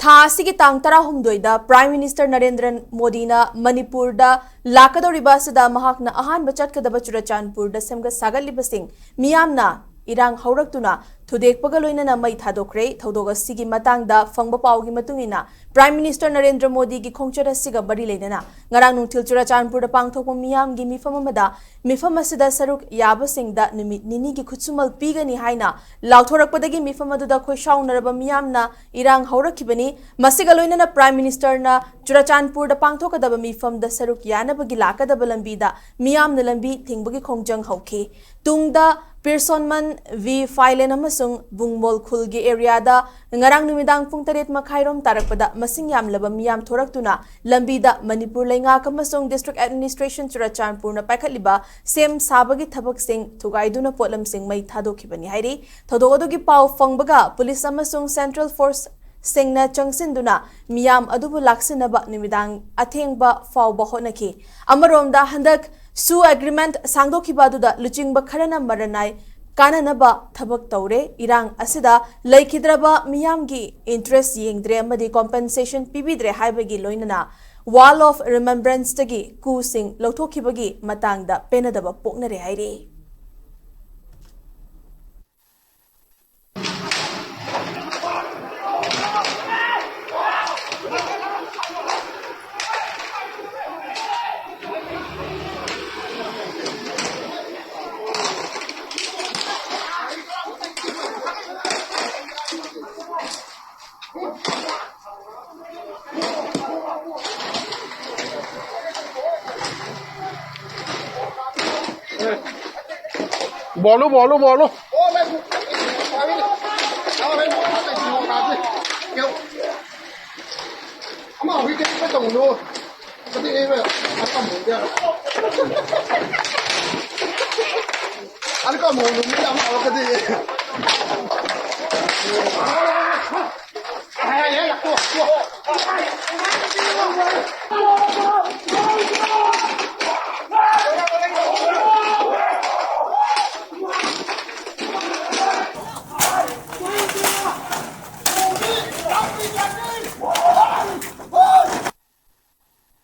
थासिगी तांग तरा हुमदोइदा prime minister Narendra Modi ना मणिपुर दा लाकदौरिबा सदा महाकना अहान बचतकदबा चुराचानपुर दा सेमगा सागतलिबा सिंग मियामना इरांग हौरक्तुना थुदेकपगा लोइनना मई थादोखरे थौदोग असिगी मतंगदा फंगबा पावगी मतुंगिना प्राइम मिनिस्टर नरेंद्र मोदी की खोंगचर असिगा बरी लेनना ngarang nungthil चुराचानपुर दा पांगथोकपा मियामगी मिफम अमदा मिफम असदा सरुक याबसिंगदा निमित निनी की खुत्सुमल पीगनी हाइना लाउथोरकपदगी मिफम अदुदा खोइसाउनरबा मियामना इरांग हौरखिबनी मसिगा लोइनना प्राइम मिनिस्टर ना चुराचानपुर दा पांगथोकदबा मिफम दा सरुक यानबगी लाकदबा लंबीदा मियामना लंबी थिंगबगी खोंगजंग हौखी तुंगदा पिरसोनमन we फाइलेन अमसुंग बुंगमोल खुलगी एरियादा ngarang numidang pung taret makhairom tarakpada masing yamlaba miyam thoraktuna lambida manipur leingak amasung district administration churachanpur na paikhatliba sem sabagi thabak sing thugaiduna potlam sing mai thadokhibani hairi thodogodogi pau fangbaga police amasung central force singna changsinduna miyam adubu laksinaba numidang athengba fawba honaki amaromda handak su agreement sangdokhiba aduda luchingba kharana maranai काननबा थबक तौरे इरांग असिदा लैखिद्रबा मियामगी interest येंगद्रे अमदी compensation पीबीद्रे हाइबगी लोइनना वॉल ऑफ रिमेम्बरेंस तगी कुसिंग लौथोखिबगी मतांगदा पेनदबा पोकनरे हाइरे बोलो बोलो बोलो